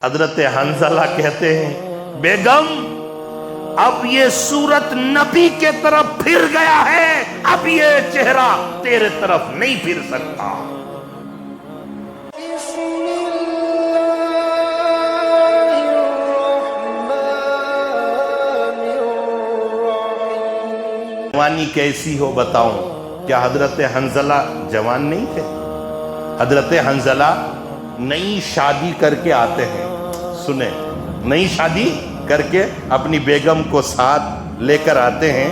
حضرت حنظلہ کہتے ہیں بیگم اب یہ صورت نبی کے طرف پھر گیا ہے، اب یہ چہرہ تیرے طرف نہیں پھر سکتا۔ جوانی کیسی ہو بتاؤں، کیا حضرت حنظلہ جوان نہیں تھے؟ حضرت حنظلہ نئی شادی کر کے آتے ہیں، سنیں، نئی شادی کر کے اپنی بیگم کو ساتھ لے کر آتے ہیں،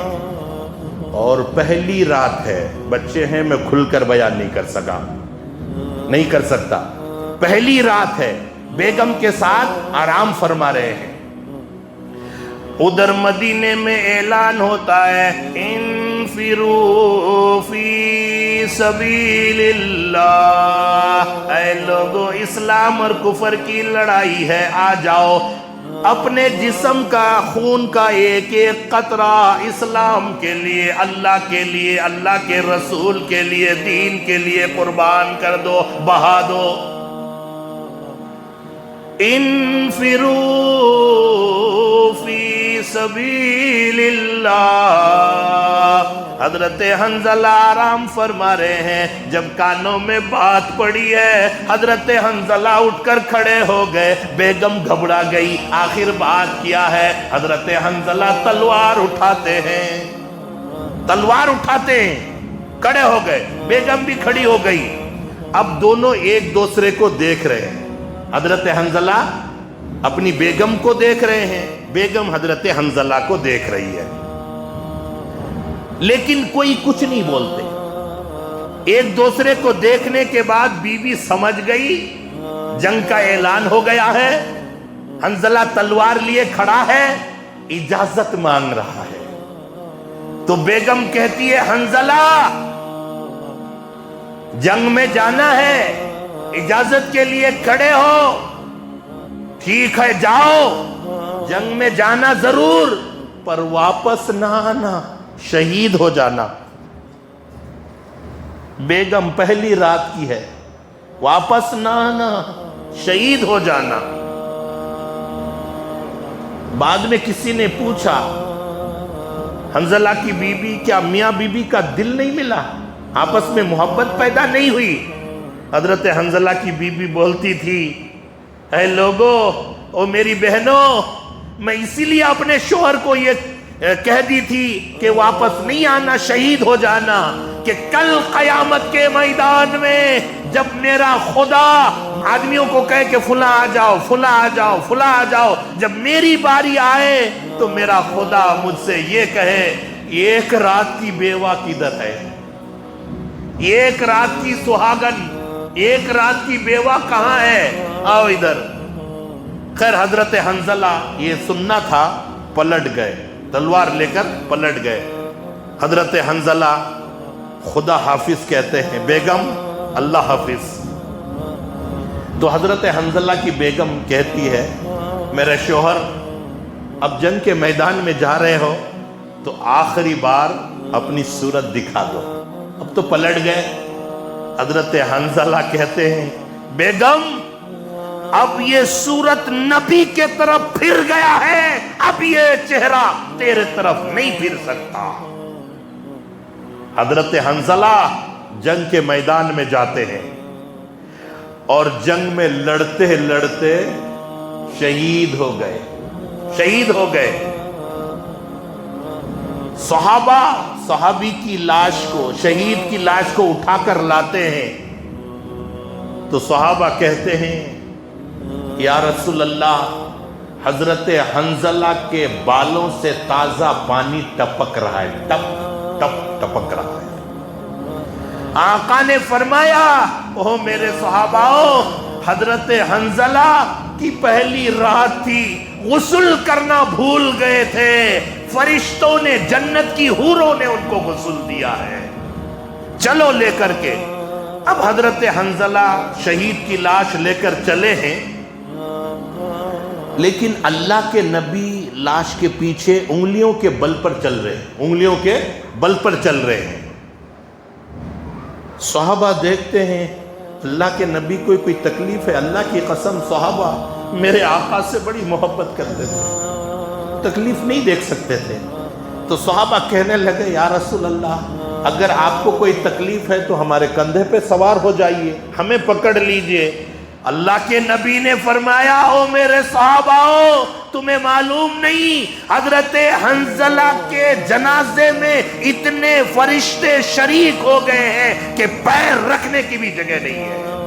اور پہلی رات ہے، بچے ہیں میں کھل کر بیان نہیں کر سکتا، پہلی رات ہے، بیگم کے ساتھ آرام فرما رہے ہیں، ادھر مدینے میں اعلان ہوتا ہے انفروا فی سبیل اللہ، اے لوگو اسلام اور کفر کی لڑائی ہے، آ جاؤ، اپنے جسم کا خون کا ایک ایک قطرہ اسلام کے لیے، اللہ کے لیے، اللہ کے رسول کے لیے، دین کے لیے قربان کر دو، بہا دو۔ انفروا فی سبیل اللہ، حضرت حنظلہ آرام فرما رہے ہیں، جب کانوں میں بات پڑی ہے حضرت حنظلہ اٹھ کر کھڑے ہو گئے، بیگم گھبرا گئی، آخر بات کیا ہے؟ حضرت حنظلہ تلوار اٹھاتے ہیں، کھڑے ہو گئے، بیگم بھی کھڑی ہو گئی، اب دونوں ایک دوسرے کو دیکھ رہے ہیں، حضرت حنظلہ اپنی بیگم کو دیکھ رہے ہیں، بیگم حضرت حنظلہ کو دیکھ رہی ہے، لیکن کوئی کچھ نہیں بولتے۔ ایک دوسرے کو دیکھنے کے بعد بیوی سمجھ گئی جنگ کا اعلان ہو گیا ہے، حنظلہ تلوار لیے کھڑا ہے، اجازت مانگ رہا ہے، تو بیگم کہتی ہے حنظلہ جنگ میں جانا ہے، اجازت کے لیے کھڑے ہو، ٹھیک ہے جاؤ، جنگ میں جانا ضرور، پر واپس نہ آنا، شہید ہو جانا۔ بیگم پہلی رات کی ہے، واپس نہ آنا، شہید ہو جانا۔ بعد میں کسی نے پوچھا حنظلہ کی بیوی، کیا میاں بیوی کا دل نہیں ملا، آپس میں محبت پیدا نہیں ہوئی؟ حضرت حنظلہ کی بیوی بولتی تھی اے لوگو، او میری بہنوں، میں اسی لیے اپنے شوہر کو یہ کہہ دی تھی کہ واپس نہیں آنا، شہید ہو جانا، کہ کل قیامت کے میدان میں جب میرا خدا آدمیوں کو کہے کہ فلاں آ جاؤ، فلاں آ جاؤ، فلاں آ جاؤ، جب میری باری آئے تو میرا خدا مجھ سے یہ کہے ایک رات کی بیوہ کدھر ہے، ایک رات کی سہاگن، ایک رات کی بیوہ کہاں ہے، آؤ ادھر۔ خیر حضرت حنظلہ یہ سننا تھا، پلٹ گئے، تلوار لے کر پلٹ گئے۔ حضرت حنظلہ خدا حافظ کہتے ہیں، بیگم اللہ حافظ۔ تو حضرت حنظلہ کی بیگم کہتی ہے میرے شوہر اب جنگ کے میدان میں جا رہے ہو تو آخری بار اپنی صورت دکھا دو، اب تو پلٹ گئے۔ حضرت حنظلہ کہتے ہیں بیگم اب یہ صورت نبی کے طرف پھر گیا ہے، اب یہ چہرہ تیرے طرف نہیں پھر سکتا۔ حضرت حنظلہ جنگ کے میدان میں جاتے ہیں، اور جنگ میں لڑتے لڑتے شہید ہو گئے۔ صحابی کی لاش کو، شہید کی لاش کو اٹھا کر لاتے ہیں، تو صحابہ کہتے ہیں یا رسول اللہ، حضرت حنظلہ کے بالوں سے تازہ پانی ٹپک رہا ہے، ٹپک رہا ہے۔ آقا نے فرمایا اوہ میرے صحاباؤ، حضرت حنظلہ کی پہلی رات تھی، غسل کرنا بھول گئے تھے، فرشتوں نے، جنت کی حوروں نے ان کو غسل دیا ہے، چلو لے کر کے۔ اب حضرت حنظلہ شہید کی لاش لے کر چلے ہیں، لیکن اللہ کے نبی لاش کے پیچھے انگلیوں کے بل پر چل رہے ہیں، صحابہ دیکھتے ہیں اللہ کے نبی کو کوئی تکلیف ہے؟ اللہ کی قسم صحابہ میرے آقا سے بڑی محبت کرتے تھے، تکلیف نہیں دیکھ سکتے تھے۔ تو صحابہ کہنے لگے یا رسول اللہ اگر آپ کو کوئی تکلیف ہے تو ہمارے کندھے پہ سوار ہو جائیے، ہمیں پکڑ لیجئے۔ اللہ کے نبی نے فرمایا او میرے صحاباؤ، تمہیں معلوم نہیں حضرت حنظلہ کے جنازے میں اتنے فرشتے شریک ہو گئے ہیں کہ پیر رکھنے کی بھی جگہ نہیں ہے۔